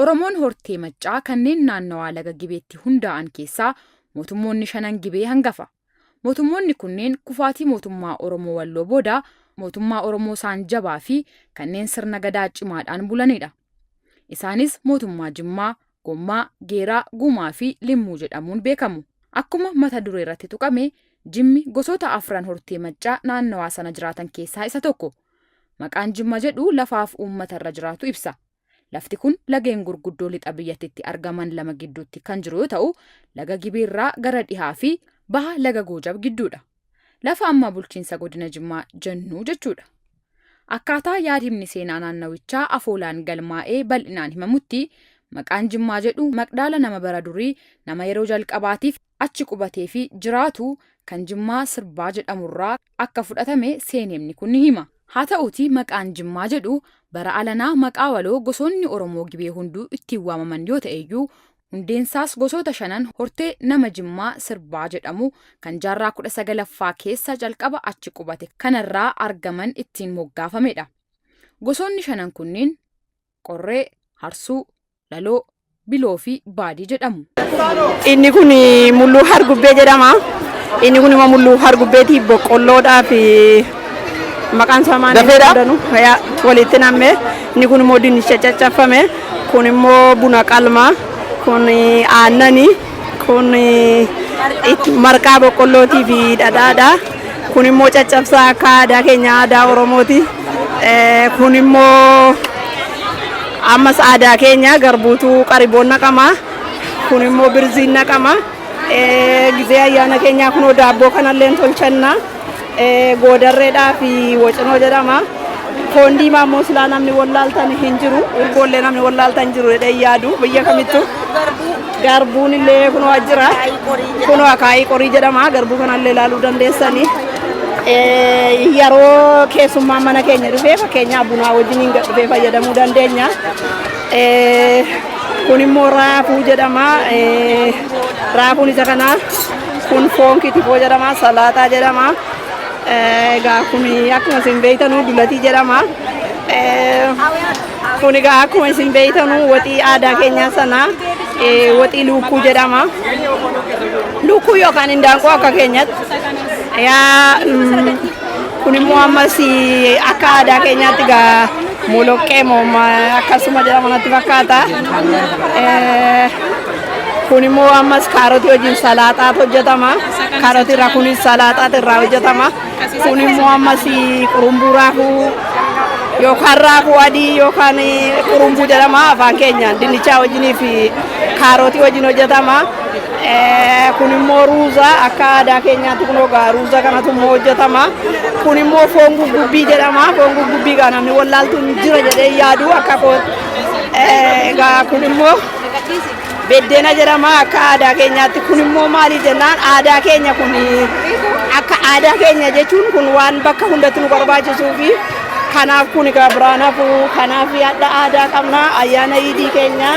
Oromoon hortee maccaa kanneen naannawaa laga Gibeetti hundaa'an keessaa mootummoonni 5 Gibee hangafa. Mootummoonni kunneen kufaatii mootummaa Oromoo Walloo booda mootummaa Oromoo isaan jabaa fi kanneen sirna gadaa cimaadhaan bulanidha. Isaanis mootummaa Jimmaa, Gommaa, Geeraa, Gumaa fi Limmuu jedhamuun beekamu. Akkuma mata duree irratti tuqame, Jimmi gosoota 4 hortee maccaa naannawaa sana jiraatan keessaa isa tokko. Maqaan Jimma jedhu lafaaf uummata irra jiraatu ibsa. Lafti kun lageen gurguddoo lixa biyyattiitti argaman 2 gidduutti kan jiru yoo ta'u, laga Gibeerraa gara dhihaa fi baha laga Goojab gidduudha. Lafa amma bulchiinsa godina Jimmaa jennu jechuudha. Akkaataa yaadimni seenaa naannawichaa afoolaan galmaa'ee bal'inaan himamutti, maqaan Jimmaa jedhu maqdaala nama bara durii nama yeroo jalqabaatiif achi qubatee fi jiraatu kan Jimmaa Sirbaa jedhamurraa akka fudhatame seenemni kun ni hima. Haa ta'uutii maqaan Jimmaa jedhu bara alanaa maqaa waloo gosoonni Oromoo Gibee hunduu ittiin waamaman yoo ta'eyyuu hundeensaas gosoota 5 hortee nama Jimmaa Sirbaa jedhamu kan jaarraa 19ffaa keessa jalqaba achi qubate kanarraa argaman ittiin moggaafamedha. Gosoonni 5 kunniin Qorree, Harsuu, Laloo, Biloo fi Baadii jedhamu. Inni kun Mulluu Hargubbee jedhama. Inni kun immoo Mulluu Hargubbeetii boqqolloodhaa fi maqaan isaa maal jedhamu walitti nammee. Inni kun immoo dinnicha caccafame. Kun immoo buna qalmaa. Kun aannanii. Kun marqaa boqqollootii fi dhadhaadha. Kun immoo caccabsaa akka aadaa keenya aadaa Oromooti. Kun immoo ammas aadaa keenya garbuutu qariboon naqama. Kun immoo birziin naqama. Gizee ayyaana keenyaa kunoo daabboo kanallee tolchanna. Goodarreedhaa fi wocinoo jedhama. Foon diimaa immoo silaa namni wallaaltan hin jiru. Urgoollee namni wallaaltan hin jiru jedhee yaadu biyya kamittu. Garbuun illee kunoo jira. Kunoo akaayii qorii jedhama. Garbuu kanallee ilaaluu dandeessanii. Yeroo keessummaan mana keenya dhufee fakkeenyaaf bunaa wajjin dhufee fayyadamuu dandeenya. Kun immoo raafuu jedhama. Raafuun isa kana kun foon kitifoo jedhama. Salaaxaa jedhama. Egaa kun akkuma isin beektanuu dulatii jedhama. Kun egaa akkuma isin beektanuu waxii aadaa keenyaa sana waxii luukuu jedhama. Luukuu yookaan indaanqoo akka keenyatti. Kun immoo ammas akka aadaa keenyaatti egaa moloqqee akkasuma jedhama natti fakkaata. Kun immoo ammas kaarotii wajjin salaaxaatu hojjetama. Kaarotii irraa kunis salaaxaatu irraa hojjetama. Kun immoo ammas qurumbuu raafuu yookaan raafuu adii yookaan qurumbuu jedhama afaan keenyaan dinnichaa wajjinii fi kaarotii wajjin hojjetama. Kun immoo ruuza akka aadaa keenyaatti kunoo gaa ruuza kanatu immoo hojjetama. Kun immoo foon gugubbii jedhama. Foon gugubbii gaa namni wallaaltuun jira jedhee yaadu akka egaa kun immoo beddeena jedhama akka aadaa keenyaatti. Kun immoo maali jennaan aadaa keenya kun akka aadaa keenya jechuun kun waan bakka hundatti nu barbaachisuu fi kanaaf kun egaa biraanaaf kanaaf yaadda aadaa qabna ayyaana iidii keenya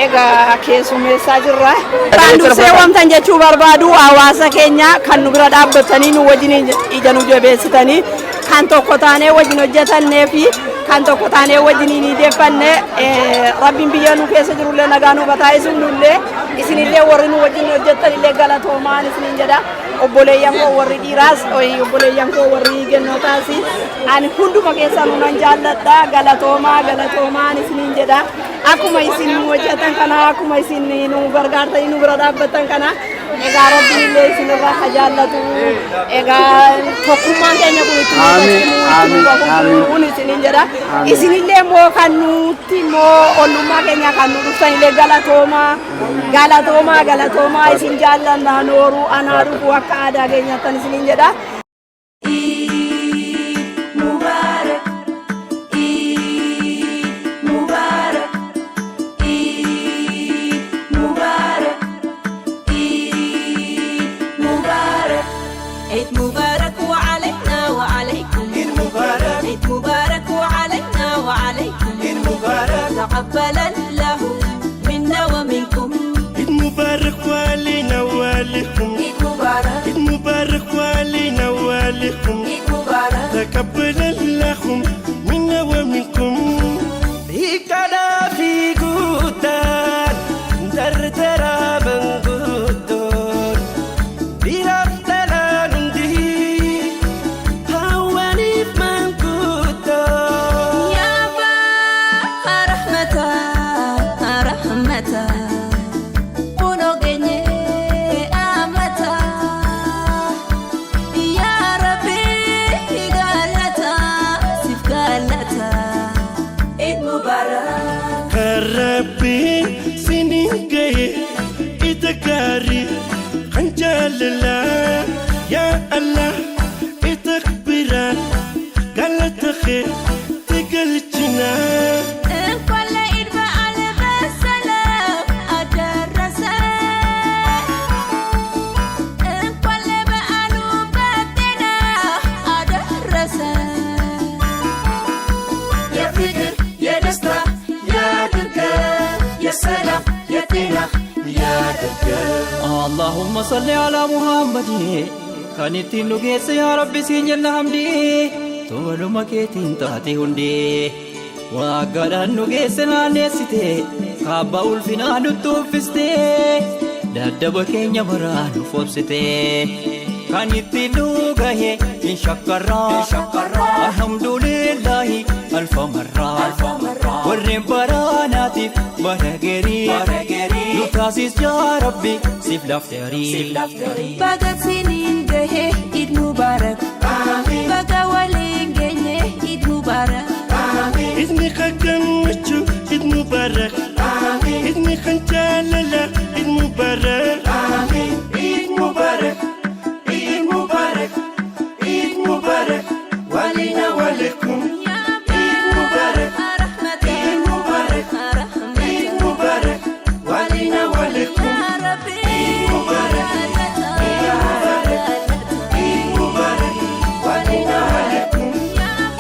egaa keessummeessaa jirra. Kan dursee wamtan jechuu barbaadu hawaasa keenya kan nu bira dhaabbatanii nu wajjin ija nu jabeessitanii kan tokko taanee wajjin hojjetannee fi kan tokko taanee wajjin ni deeffanne rabbiin biyya nu keessa jirullee nagaa nu bataa'isuuf nullee isinillee warri nu wajjin hojjettanillee galatoomaan isinin jedha. Obboleeyyan koo warri dhiiraas obboleeyyan koo warri gennootaas ani hunduma keessanuu nan jaalladha. Galatoomaan isinin jedha. Akkuma isin hojjetan kana akkuma isin nu gargaartanii nu bira dhaabbattan kana egaa rabbiin illee isinirraa haa jaallatu. Egaa tokkummaan keenya kun itti isinin jedha. Isinillee immoo kan nuti immoo ollummaa keenya kan nu dhuftanillee galatoomaa isin jaalladha nooruu anaa dhufu akka aadaa keenyattan isinin jedha. تقبل الله منا ومنكم عيد مبارك وعلينا وعليكم عيد مبارك عيد مبارك وعلينا وعليكم عيد مبارك تقبل الله منا ومنكم بكذا في Rabbiin siniin gahe ita gaarii kan jaalalaa yaa Allah ita biraan galata kee tigalchinaa. اللهم صل على محمد كانت نجيس يا ربي سينجنا حمدي تولو مكيتين تاتي هندي وقال نجيس نانيستي كابا الفنا نتوفستي دادب كينيا مران فوبستي كانت نجاه إن شكرا الحمد لله ألف مرة ورين براناتي برغري لوكاسيس يا ربي سيف لافتري بقى سنين جه عيد مبارك بقى ولين جه عيد مبارك إذني خكم وشو عيد مبارك إذني خنجاللا عيد مبارك عيد مبارك عيد مبارك عيد مبارك ولينا ولكم عيد مبارك عيد مبارك عيد مبارك ولينا ولكم عيد مبارك عيد مبارك ولينا ولكم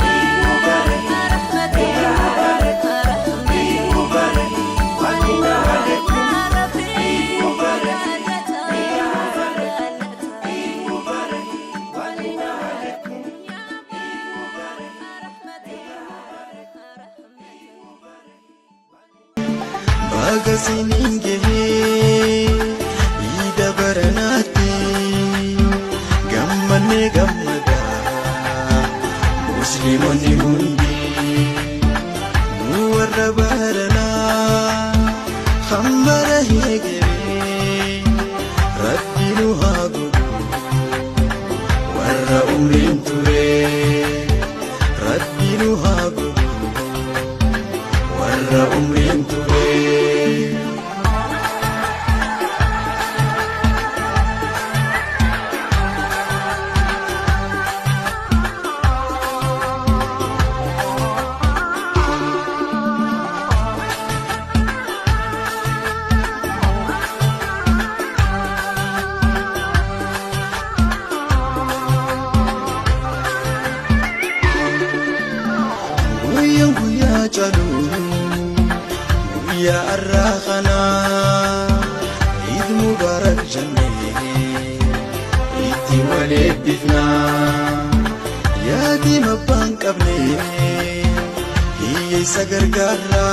عيد مبارك عيد مبارك ولينا ولكم عيد مبارك baga sinin gahe ida baranati gammane gammada muslimoni hundi nu warra barana khambara hegere rabbinu hagu warra umrin ture rabbinu hagu warra umrin ture. يا الراخنا عيد مبارك جنة عيد ولدتنا يا دي مبان قبلي هي سجر قرا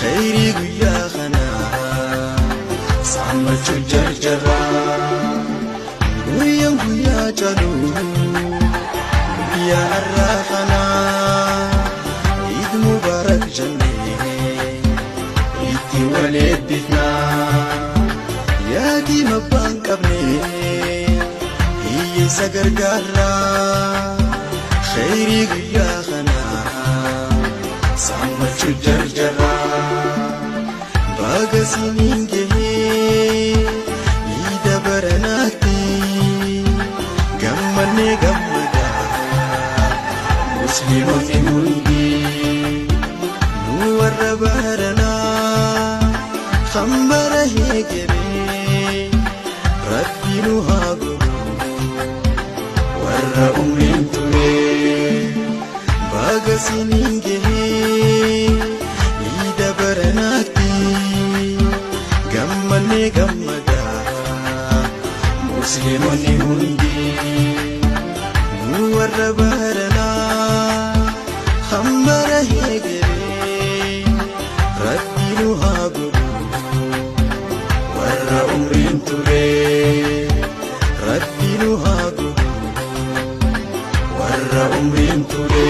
خيري ويا خنا صامت جرجرا ويا جلو يا الراخنا عيد مبارك جنة ولدتنا يا دي مبان قبلي هي سجر قرا خيري ويا خنا صامت جرجرا باقى سنين جهي يدا برناتي قمني قمدا مسلمون مندي نور بهرنا خمبره هيجري ربي نهاجو ورا أمين توري باقى سنين جهي يدا برناتي قمني قمدا مسلمون هندي نور بهرنا خمبره هيجري ربي نهاجو warra umrin ture rabbi nu hagu warra umrin ture.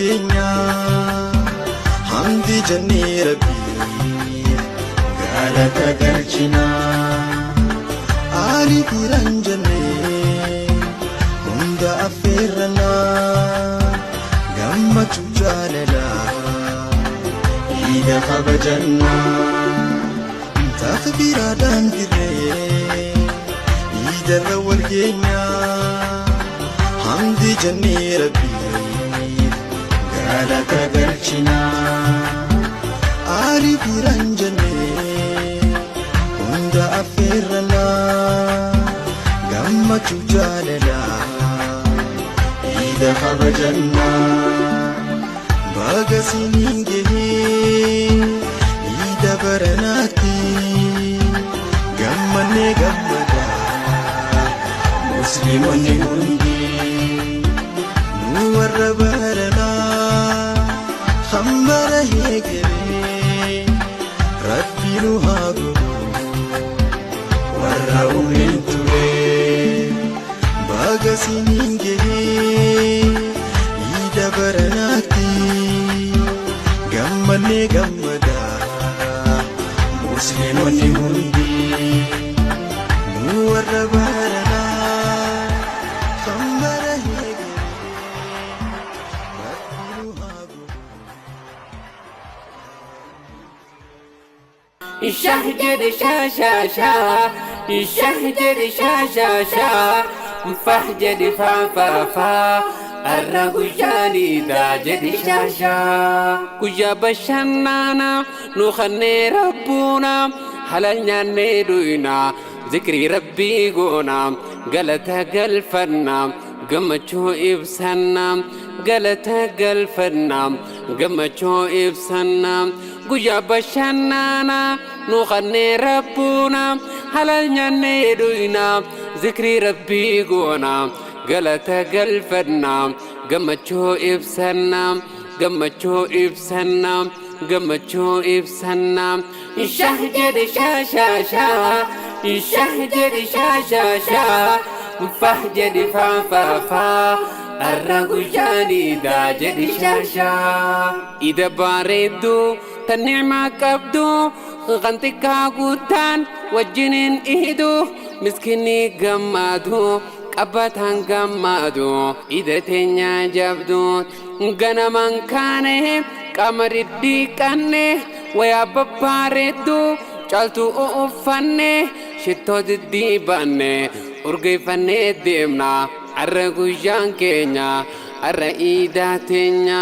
والجينا حمدي جني ربي قالت قرشنا علي تيران جني هند أفيرنا قمت جاللا إذا خبجنا تخبير دان دري إذا الأول جينا حمدي جني ربي قالت قرشنا علي تيران جني هند أفيرنا قمت جاللا إذا خبجنا باقى سنين جهي إذا برناتي قمني قمدا مسلمني هندي نور برنا خمبر هيكري ربي نهاجو ورّاوين توري باقى سنين جهي إذا برناتي قمني قمدا مسلمني هندي نور برنا خمبر هيكري ربي نهاجو الشهجر شا شا شا الشهجر شا شا شا فهجر فا فا فا الرجاني دا جد شا شا كجا بشنانا نخني ربنا حلالنا ندوينا ذكري ربي قونا قالتها قلفنا قمتشو إبسنا قالتها قلفنا قمتشو إبسنا كجا بشنانا نخني ربنا حلالنا ندوينا ذكري ربي قونا قالتها قلفنا قمتشو إبسنا قمتشو إبسنا قمتشو إبسنا الشهجر شا شا شا الشهجر شا شا شا فهجر فا فا فا الرجاني دا جد شا شا إذا باردو تنعم كبدو غنتك قوتان وجنين إهدو مسكني قمادو قبتان قمادو إذا تنيا جبدو غنمان كانه قمر الديكانه ويا بباردو چالتو اوفانه شتو دديبانه urgeeffanne deemna arra guyyaan keenya arra iidaa teenya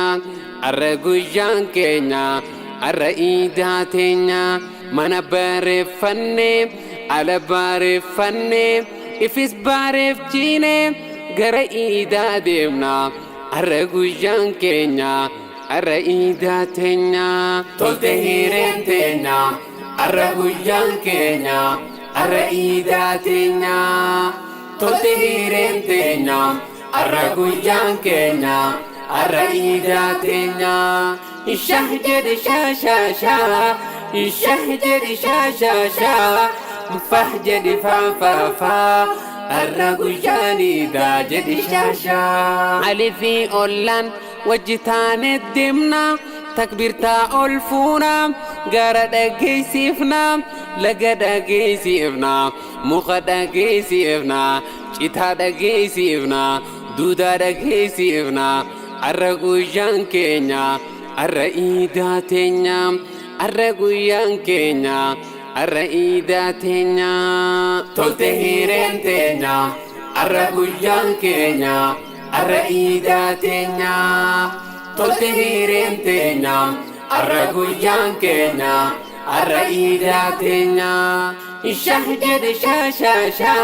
arra guyyaan keenya arra iidaa teenya mana bareeffanne ala bareeffanne ifis bareefchine gara iidaa deemna arra guyyaan keenya arra iidaa teenya tolte hireen teenya arra guyyaan keenya arra iidaa teenya tolte hireen teenya arra guyyaan keenya arra iidaa teenya الشهجر شا شا شا الشهجر شا شا شا فهجر فا فا فا الرجاني دا جد شا شا علي في أولان وجتان الدمنا تكبيرتا ألفونا غارد أجيسيفنا لقد أجيسيفنا مخد أجيسيفنا شتاد أجيسيفنا دودا أجيسيفنا الرجان كينيا الرئيدة تينيا الرجان كينيا الرئيدة تينيا تلتهيرين تينيا الرجان كينيا الرئيدة تينيا تلتهيرين تينيا الرجان كينيا الرئيدة تينيا الشهجر شا شا شا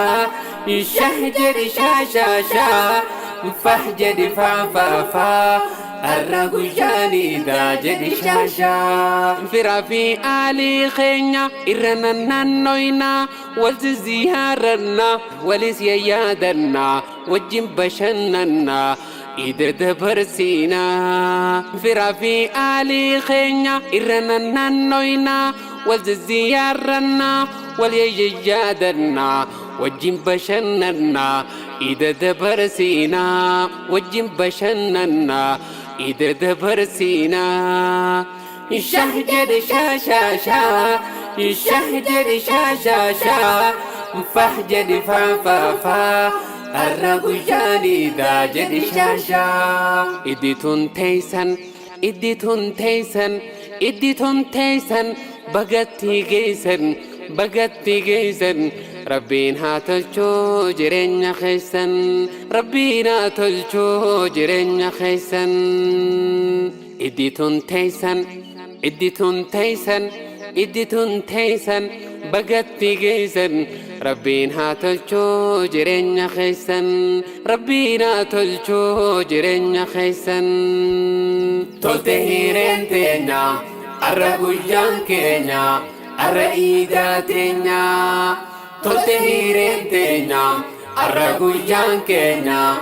الشهجر شا شا شا فهجر فا فا فا الرجاني دا جد شا شا فرا في آلي خينيا إرنا نوينا والزيارنا ولسيادنا وجم بشننا إذا دبرسينا فرا في آلي خينيا إرنا نوينا والزيارنا وليجادنا وجم بشننا إذا دبرسينا وجم بشننا إذا دبرسينا الشهجر شاشاشا الشهجر شاشاشا فهجر فا الرجاني دا جد شاشا إديتون تيسن إديتون تيسن إديتون تيسن بغتي جيسن ربنا تلشو جرين خيسن ربنا تلشو جرين خيسن إديتون تيسن إديتون تيسن إديتون تيسن بغتي جيسن ربنا تلشو جرين خيسن ربنا تلشو جرين خيسن تلتهيرين تينا الرجان كينا الرئيدة تينا تلتهيرين تينا الرجان كينا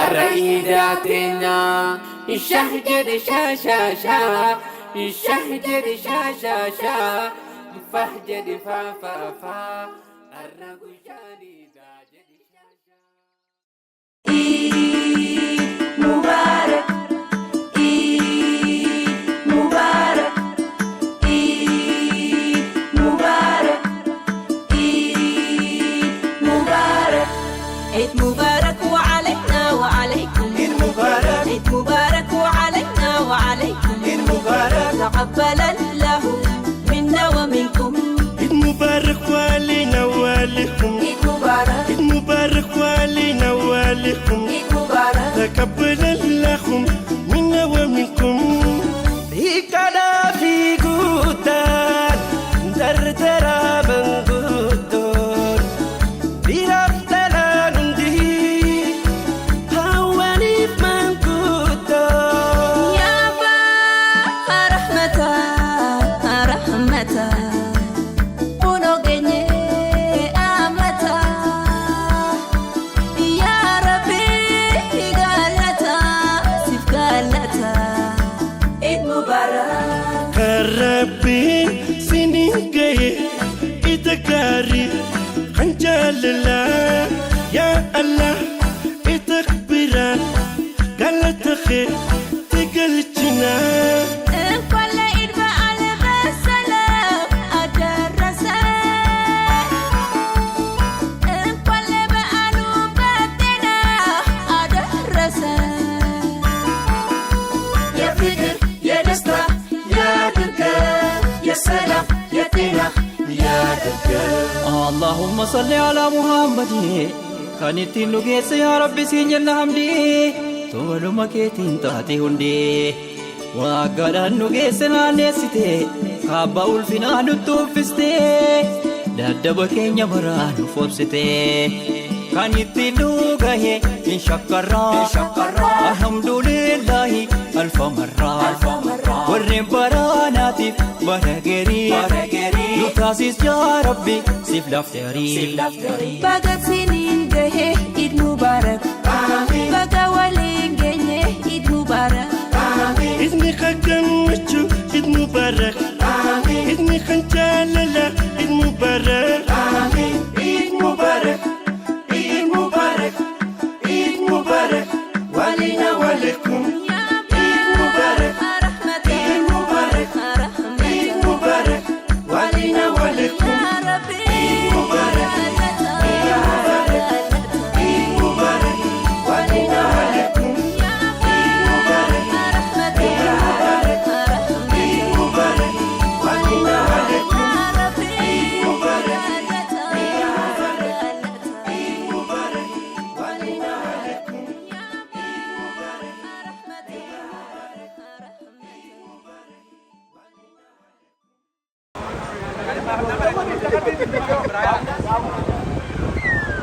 الرئيدة تينا الشهجر شاشاشا الشهجر شاشاشا فهجر فا الرجان دا جد شاشا مبارك مبارك مبارك مبارك عيد مبارك وعلينا وعليكم عيد مبارك عيد مبارك وعلينا وعليكم عيد مبارك تقبل الله منا ومنكم عيد مبارك وعلينا وعليكم عيد مبارك عيد مبارك وعلينا وعليكم عيد مبارك تقبل الله منا ومنكم هيكنا في قدان دردرا من قدون برفتنا نندي هواني من قدون يا با رحمتا رحمتا ونوغني آمتا يا ربي قالتا سيف قالتا عيد مبارك كربي سنين جاي إتكاري خنجال الله يا الله إتكبران قالت خير تقلتنا كل عيد بألف سلام أدرسه كل بألو بدنا أدرسه يا فكر يا دستا يا درجة يا سلام يا تينا يا درجة اللهم صل على محمد كانت نجيس يا ربي سينجنا حمدي تولو مكيتين تاتي هندي وقال نجيس نانيستي خابا الفنا نتوفستي دادب كينيا مران فوبستي كانت نوغاهي إن شكرا الحمد لله ألف مرة ورين براناتي برغري نتاسيس يا ربي سيف لافتري بقى سنين جهه عيد مبارك بقى ولين جنيه عيد مبارك إذني خكم وشو عيد مبارك إذني خنجاللا عيد مبارك عيد مبارك عيد مبارك عيد مبارك ولينا ولكم عيد مبارك عيد مبارك عيد مبارك ولينا ولكم يا ربي عيد مبارك عيد مبارك عيد مبارك ولينا ولكم عيد مبارك عيد مبارك عيد مبارك ولينا ولكم عيد مبارك عيد مبارك ولينا ولكم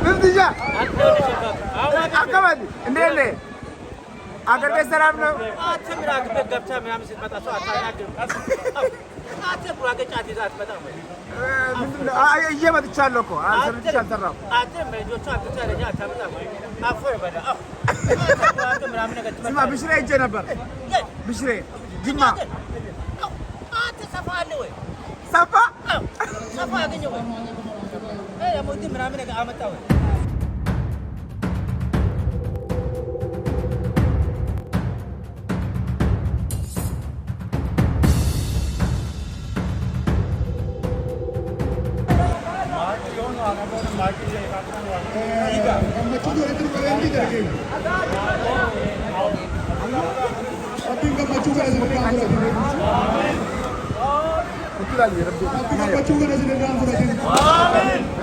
مفتشة أكمل إني أقدر بسلام نو أيه ما تشالو كو أنا تشال ترى اسمع بشري يجي نبر بشري جمع صفا gammachuu walitti dhufeetti dargeera. Rabbiin gammachuu kana sadarkaan fudhatee. Rabbiin gammachuu kana sadarkaan fudhatee.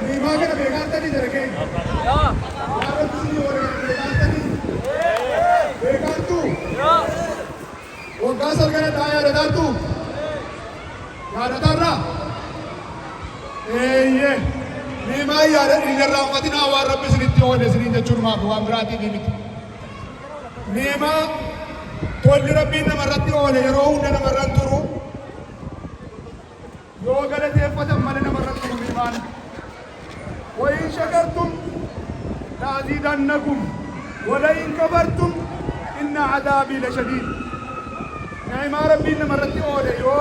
Niimaa kana beekaantanii dargee. Yaadatu sinii waliin beekaantanii. Beekaantu. Waggaa salgana dhaa yaadataattu. Yaadatarraa. Eeyyee. Niimaa yaada dhiirarraa uffatinaa waan rabbi isinitti oole isiniin jechuun maaf waan biraatii miti. Niimaa tolli rabbiin namarratti oole yeroo hunda namarran turu. Yoo galateeffatan malee namarran turu niimaan. وإن شكرتم لأزيدنكم ولئن كفرتم إن عذابي لشديد. نعم ربي نمرت أولي يو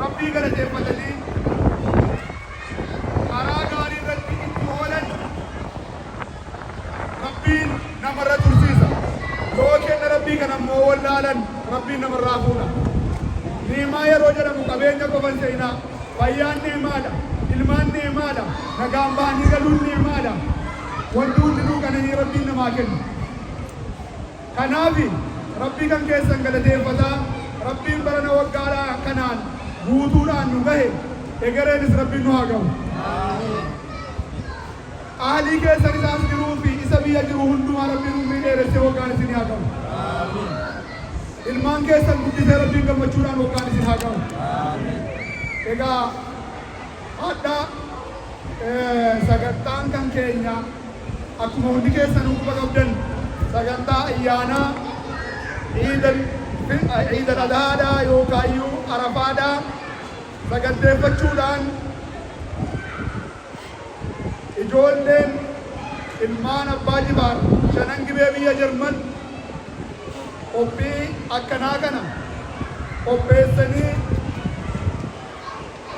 ربي قال تفضل لي أرى قاري ربي أولا ربي نمرت رسيسا لو كان ربي كان مولالا ربي نمرافونا نيما يروجنا مقابين جاكوبان سينا فيان نيمالا ilmaan neemaadha nagaan bahanii galuun neemaadha wanti hundinuu kananii rabbiin namaa kennu kanaafi rabbii kan keessan galateeffataa rabbiin barana waggaadhaa kanaan guutuudhaan nu gahe egereenis rabbiin nu haa gahu aalii keessan isaas jiruu fi isa biyya jiru hundumaa rabbiin umrii dheeressee waggaan isin haa gahu ilmaan keessan guddisee rabbiin gammachuudhaan waggaan isin haa gahu egaa adda sagantaan kan keenya akkuma hundi keessan huba qabdan sagantaa ayyaanaa iidal adhaadhaa yookaan iyyuu arafaadhaa saganteeffachuudhaan ijoolleen ilmaan abbaa jibaar shanan gibee biyya Jarman qophii akkanaa kana qopheessanii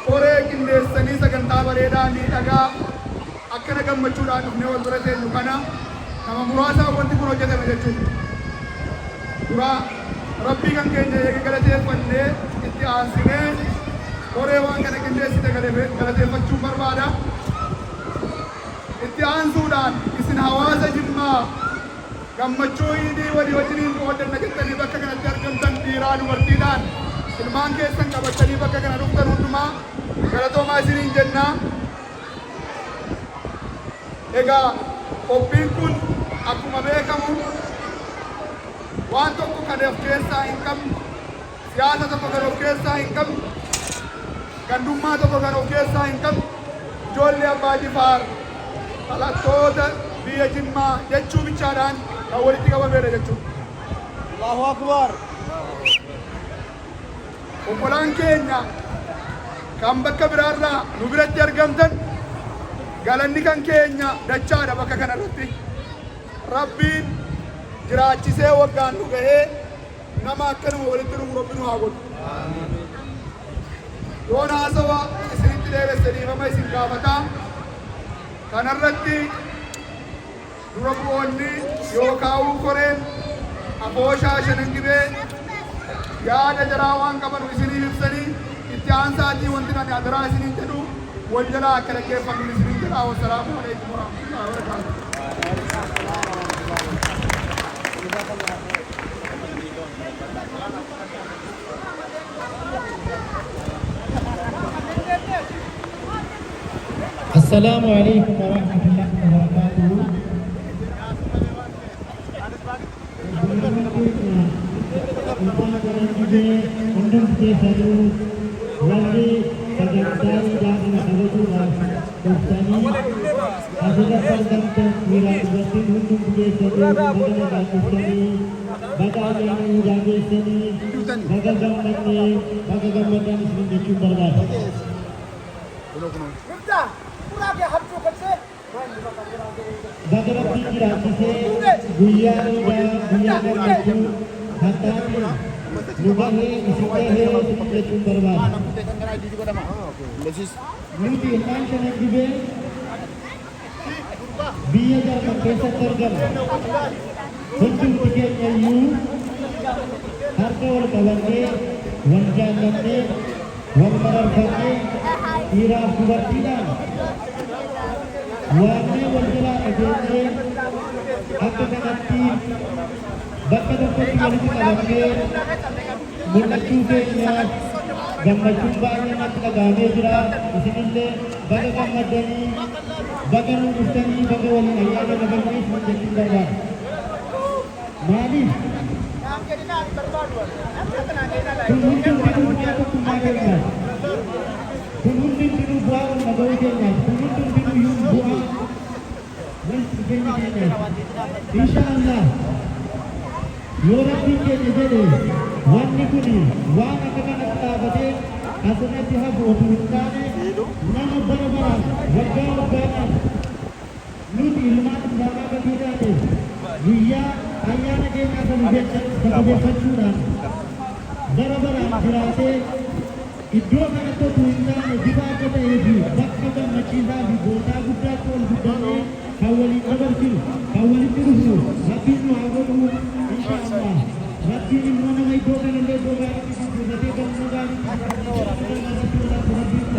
koree qindeessanii sagantaa bareedaa miidhagaa akkana gammachuudhaan dhufnee wal bira teenyu kana nama muraasaa wanti kun hojjetame jechuudha. Duraa rabbii kan keenya eega galateeffannee itti aansinee koree waan kana qindeessite galateeffachuu barbaada. Itti aansuudhaan isin hawaasa Jimmaa gammachuu iidii walii wajjiniin qooddanna jettanii bakka kanatti argamtan dhiiraa dubartiidhaan ilmaan keessan qabatanii bakka kana dhuftan hundumaa galatoomaa isiniin jenna. Egaa qophiin kun akkuma beekamu waan tokko kan of keessaa hin qabne siyaasa tokko kan of keessaa hin qabne gandummaa tokko kan of keessaa hin qabne ijoollee abbaa jifaar dhalattoota biyya Jimmaa jechuu bichaadhaan kan walitti qabameedha jechuudha. Allahu Akbar. Obbolaan keenya kan bakka biraarraa nu biratti argamtan galanni kan keenya dachaadha bakka kanarratti. Rabbiin jiraachisee waggaan nu gahee nama akkanuma walitti dhufu Rabbi nu haa godhu. Yoon haasawa isinitti dheeresse dhiifama isin gaafataa. Kanarratti dura bu'oonni yookaan koreen abooshaa shanan gibee yaada jaraa waan qaban isiniif ibsanii itti aansaatii wanti nani adaraa isiniin jedhu wal jalaa akka dhaggeeffannu isiniin jedhaa. Wassalaamu alaikum warahmatullahi wabarakatuh. السلام عليكم ورحمة الله وبركاته. Bagaimana jiraachise guyyaa guyyaa gammachuu hattaati lubahee isitahee jechuun barbaada. Nuti ilmaan shana gibee biyya Jarman keessatti argama. Hundumti keenya iyyuu harka wal qabannee wal jaallannee wal mararfannee dhiiraaf dubartiidhaan waamnee wal jalaa dhageenyee akka kanatti bakka tokkotti walitti qabamnee mul'achuu keenyaaf gammachuun baay'ee natti dhagahamee jira. Isinillee baga gammaddanii baga nu dhuftanii baga waliin ayyaana dabarnee isin jechuun barbaada. Maaliif? Kun hundumtuu bu'aa tokkummaa keenyaaf. Kun hundumtuu bu'aa wal dhaga'uu keenyaaf. Kun hundumtuu bu'aa walitti dhufeenya keenyaaf. Inshaallah yoo rabbiin keenya jedhe wanni kun waan akka kanatti dhaabatee asirratti hafu otoo hin taane nama bara baraan waggaa waggaadhaan nuti ilmaan islaamaa gatii taate guyyaa ayyaana keenyaa sababeeffachuudhaan bara baraan jiraatee iddoo kanatti otoo hin taane bifa akka ta'ee fi bakka gammachiisaa fi boodaa guddaatti ol guddannee kan waliin dabarsinu kan walitti dhufnu rabbiin nu haa godhu inshaallah. Rabbiin immoo nama iddoo kanallee iddoo gaariitti fuudhatee galma gaarii.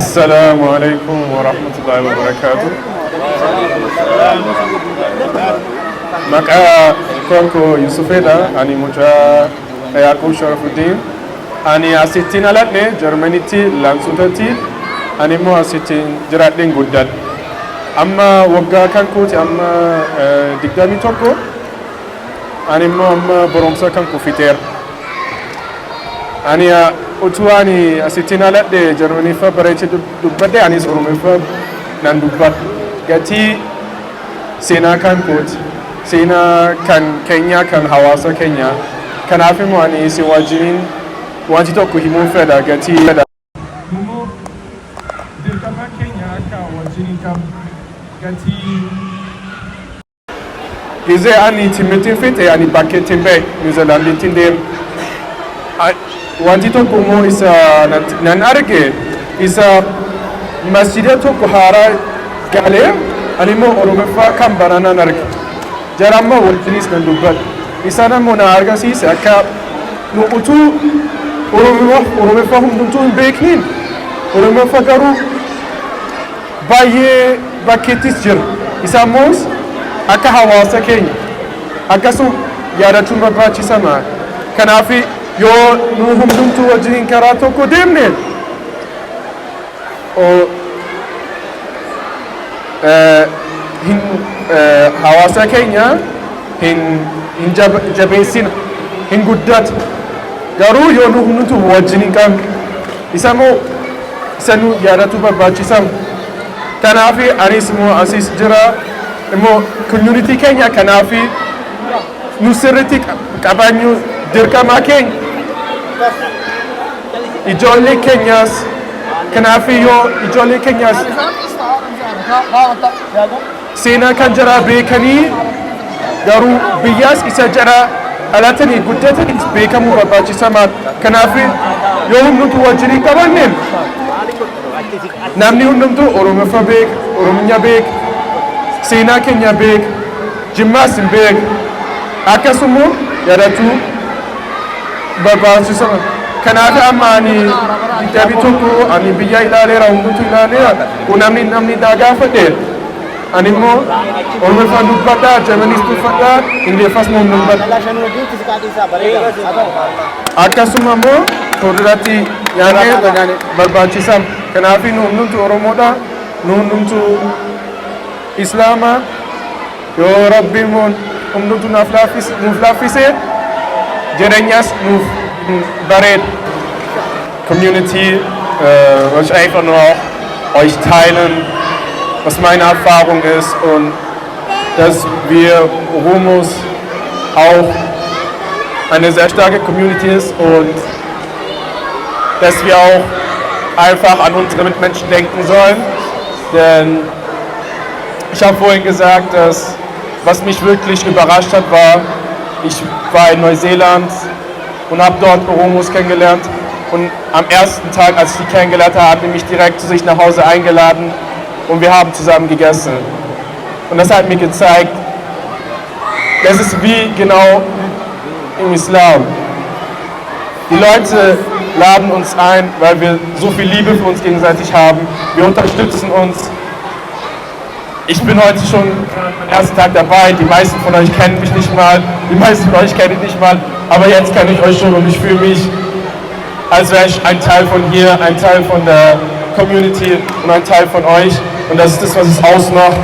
السلام عليكم ورحمة الله وبركاته. مقا كونكو يوسفيدا أني مجا يعقوب شرف الدين أني أسيتين على جرمانيتي لانسوتاتي أني مو أسيتين جراتين قداد أما وقا كانكوتي أما دقدامي توكو أني مو أما برومسا كانكو فيتير أني utuani asitina ladde Germany fa baraiche dubbadde anis Oromo fa nan dubbat gati sena kan coach sena kan Kenya kan hawasa Kenya kan afimu ani si wajin wanti tokko himun feda gati feda mo dirkama Kenya ka wajin kam gati gize ani timitin fit ani baketin be New Zealand tindem wanti tokko immoo isa nan arge isa masjida tokko haaraa galee ani immoo Oromoffaa kan baranaan arge jara ammoo wajjinis nan dubbadhe isaan ammoo na argisiise akka nu utuu Oromoffaa hundumtuu hin beekniin Oromoffaa garuu baay'ee bakkeettis jira isa ammoo akka hawaasa keenya akkasuma yaadachuun barbaachisaadha kanaaf yoo nu hundumtuu wajjin karaa tokko deemne hawaasa keenya hin jabeessina hin guddatu garuu yoo nu hundumtuu wajjin hin qabne isa immoo isa nu yaadatu barbaachisaa kanaaf anis immoo asis jira immoo community keenya kanaaf nu sirriitti qabachuu dirqama keenya ijoollee keenyas kanaaf yoo ijoollee keenyas seenaa kan jara beekanii garuu biyyaas isa jara dhalatanii guddatanii beekamuu barbaachisaadha kanaaf yoo hundumtuu wajjin qabanne namni hundumtuu Oromoffaa beek Oromiyaa beek seenaa keenya beek jimmaas hin beek akkasuma yaadachuu barbaachisaadha kanaaf amma ani deebii tokko ani biyya ilaaleera hundumtuu ilaaleera namni gaafadhe ani immoo Oromoffaa dubbadha Germanis dubbadha Ingiliffas immoo dubbadha akkasuma immoo fuulduratti yaadee barbaachisaa kanaaf nu hundumtuu Oromoodha nu hundumtuu Islaama yoo Rabbiin hundumtuu nuuf laaffise jireenyas nuuf bareed Community was einfach nur euch teilen, was meine Erfahrung ist und dass wir Romos auch eine sehr starke Community ist und dass wir auch einfach an unsere Mitmenschen denken sollen, denn ich habe vorhin gesagt, dass was mich wirklich überrascht hat, war, ich war in Neuseeland und habe dort Oromos kennengelernt. Und am ersten Tag, als ich die kennengelernt habe, hat er mich direkt zu sich nach Hause eingeladen und wir haben zusammen gegessen. Und das hat mir gezeigt, das ist wie genau im Islam. Die Leute laden uns ein, weil wir so viel Liebe für uns gegenseitig haben. Wir unterstützen uns. Ich bin heute schon am ersten Tag dabei. Die meisten von euch kennen mich nicht mal. Die meisten von euch kennen mich nicht mal. Aber jetzt kenne ich euch schon und ich fühle mich, als wäre ich ein Teil von hier, ein Teil von der Community und ein Teil von euch. Und das ist das, was es ausmacht.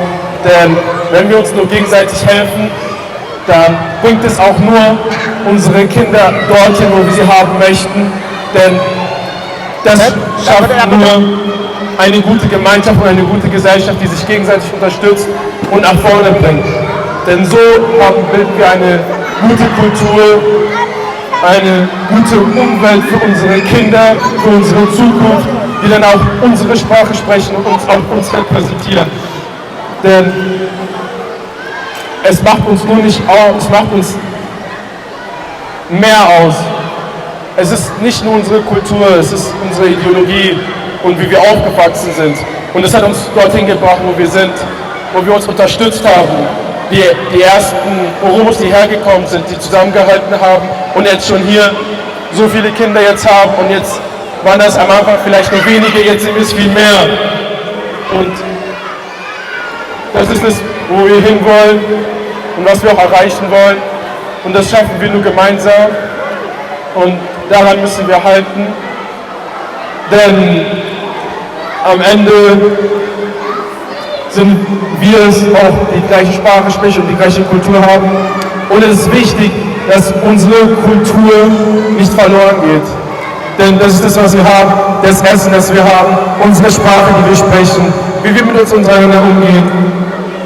Denn wenn wir uns nur gegenseitig helfen, dann bringt es auch nur unsere Kinder dorthin, wo wir sie haben möchten. Denn das schafft nur eine gute Gemeinschaft und eine gute Gesellschaft, die sich gegenseitig unterstützt und nach vorne bringt. Denn so bilden wir eine gute Kultur, eine gute Umwelt für unsere Kinder, für unsere Zukunft, die dann auch unsere Sprache sprechen und uns repräsentieren. Denn es macht uns nur nicht aus, es macht uns mehr aus. Es ist nicht nur unsere Kultur, es ist unsere Ideologie und wie wir aufgewachsen sind. Und es hat uns dorthin gebracht, wo wir sind, wo wir uns unterstützt haben. Die ersten Oromos, die hergekommen sind, die zusammengehalten haben und jetzt schon hier so viele Kinder jetzt haben. Und jetzt waren das am Anfang vielleicht nur wenige, jetzt sind es viel mehr. Und das ist es, wo wir hinwollen und was wir auch erreichen wollen. Und das schaffen wir nur gemeinsam. Und daran müssen wir halten. Denn am Ende sind wir es auch, die gleiche Sprache sprechen und die gleiche Kultur haben. Und es ist wichtig, dass unsere Kultur nicht verloren geht. Denn das ist das, was wir haben, das Essen, das wir haben, unsere Sprache, die wir sprechen, wie wir mit uns untereinander umgehen,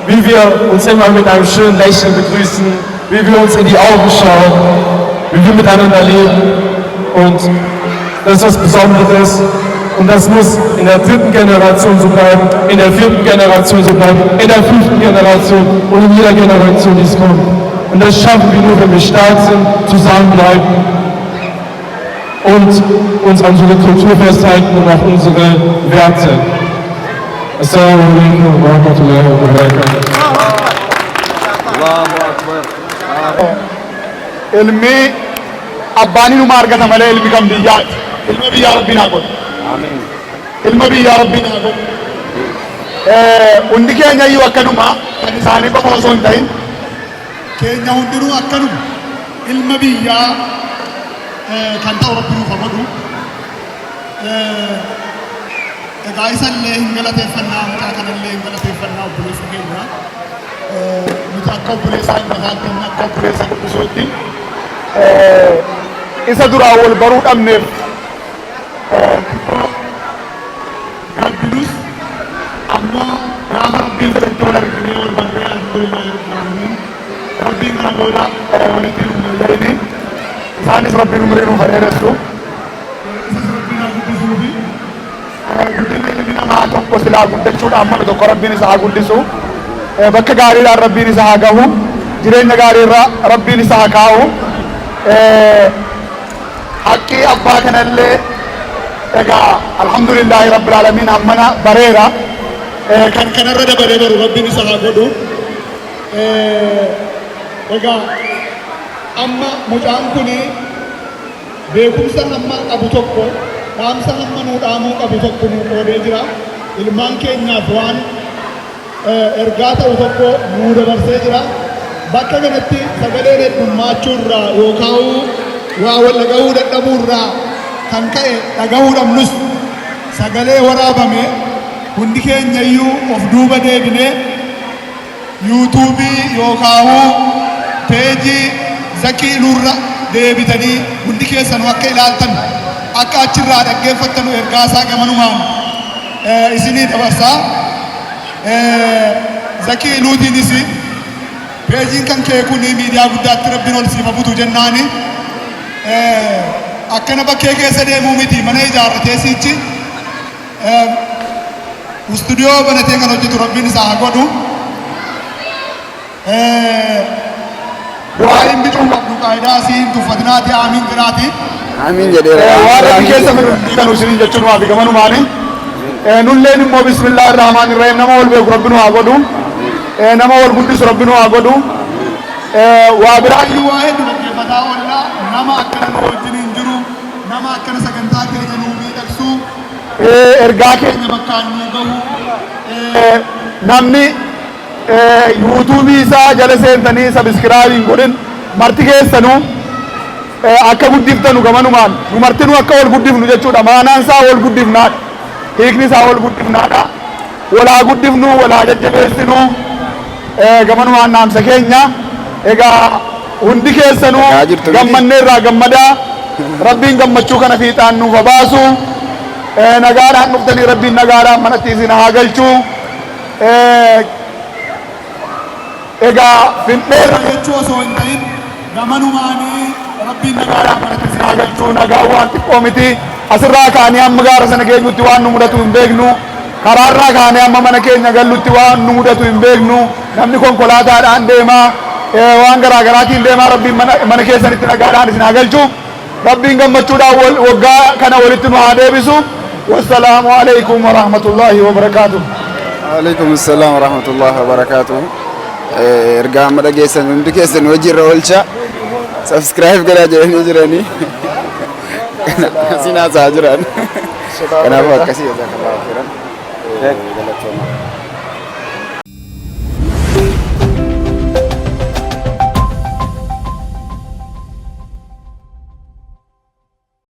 wie wir uns immer mit einem schönen Lächeln begrüßen, wie wir uns in die Augen schauen, wie wir miteinander leben. Und das ist was Besonderes. Und das muss in der 3. Generation so bleiben, in der 4. Generation so bleiben, in der 5. Generation und in jeder Generation, die es kommt. Und das schaffen wir nur, wenn wir stark sind, zusammenbleiben und uns an unsere Kultur festhalten und auch unsere Werte. Assalamu alaikum wa rahmatullahi wa barakatuh. Ilmi abbaani numa argata malee ilmi kan biyyaati. Ilma biyyaa rabbiin haa godhu. Ilma biyyaa rabbiin haa godhu. Hundi keenya iyyuu akkanuma kan isaanii qofa osoo hin ta'in keenya hundinuu akkanuma ilma biyyaa kan ta'u rabbi nuuf haa godhu. Egaa isallee hin galateeffannaa mucaa kanallee hin galateeffannaa obboleessa keenya. Nuti akka obboleessaa hin mataatti akka obboleessa guddisootti isa duraa wal baruu dhabneef rabbinus ammoo gaafa rabbiin fedhetti wal arginee wal barree alhamdulillahi rabbil aalamiin rabbiin kana booda walitti hin jedhini isaanis rabbiin umrii nuuf dheeressu isas rabbiin haa guddisuu fi guddinni ilmi namaa tokko silaa guddachuudhaan mana tokko rabbiin isa haa guddisu bakka gaariidhaan rabbiin isa haa gahu jireenya gaariirra rabbiin isa haa kaa'u haqqii abbaa kanallee egaa alhamdulillahi rabbil aalamiin ammana bareera kan kanarra dabalee baru rabbiin isa haa godhu egaa amma mucaan kuni beekumsa hamma qabu tokko dhaamsa hamma nuu dhaamuu qabu tokko nuu qoodee jira ilmaan keenyaaf waan ergaa ta'u tokko nuu dabarsee jira bakka kanatti sagaleen heddummaachurraa yookaan waa wal dhagahuu dadhabuurraa kan ka'e dhagahuu dhabnus sagalee waraabame hundi keenya iyyuu of duuba deebinee yuutuubii yookaan peejii Zakii Luurra deebitanii hundi keessanuu akka ilaaltan akka achirraa dhaggeeffattanu ergaasaa gamanumaan isinii dabarsaa Zakii Luutiinis peejiin kan kee kun miidiyaa guddaatti rabbiin ol siif butu jennaani akkana bakkee keessa deemuu miti mana ijaarratee siichi stuudiyoo banatee kan hojjetu rabbiin isaa haa godhu du'aa'iin bicuun qabdu qaayidaa siin tuffatinaati aamiin jiraati Amin jedheera. waan rabbi keessa kan usiniin jechuun waa fi gamanumaani nulleen immoo bismillaahi irrahmaani irrahiim nama wal beeku rabbi nu haa godhu nama wal guddisu rabbi nu haa godhu waa biraayyuu waa hedduu dhaggeeffataa oolla nama akkana nu wajjin hin jiru nama akkana sagantaa keenya nuu miidhagsu ergaa keenya bakkaan nuu gahu namni yuutuubii isaa jala seentanii sabiskiraabiin godhin marti keessanuu akka guddiftanu gamanumaan nu martinuu akka wal guddifnu jechuudha. Maanaan isaa wal guddifnaadha. Hiikni isaa wal guddifnaadha. Walaa guddifnu walaa jajjabeessinu gamanumaan naamsa keenya. Egaa hundi keessanuu gammannee irraa gammadaa. Rabbiin gammachuu kana fiixaan nuuf baasu. Nagaadhaan dhuftanii rabbiin nagaadhaan manatti isin haa galchu. Egaa finfinneerra jechuu osoo hin ta'in gamanumaanii rabbiin nagaadhaan manatti isin haa galchu. Nagaa waan xiqqoo miti. Asirraa kaanii amma gaara sana geenyutti waan nu mudatu hin beeknu. Karaarraa kaanii amma mana keenya gallutti waan nu mudatu hin beeknu. Namni konkolaataadhaan deemaa waan garaagaraatiin deemaa rabbiin mana keessanitti nagaadhaan isin haa galchu. Rabbiin gammachuudhaan waggaa kana walitti nu haa deebisu. Wassalaamu alaikum wa rahmatullahi wa barakatuh. Alaikum assalam wa rahmatullahi wa barakatuh. Ergaa amma dhageessan hundi keessan hojiirra oolcha. Subscribe godhaa jedhanii jiranii. Isin haasaa jiran. Kanaafuu akkasii irraa kan jiran.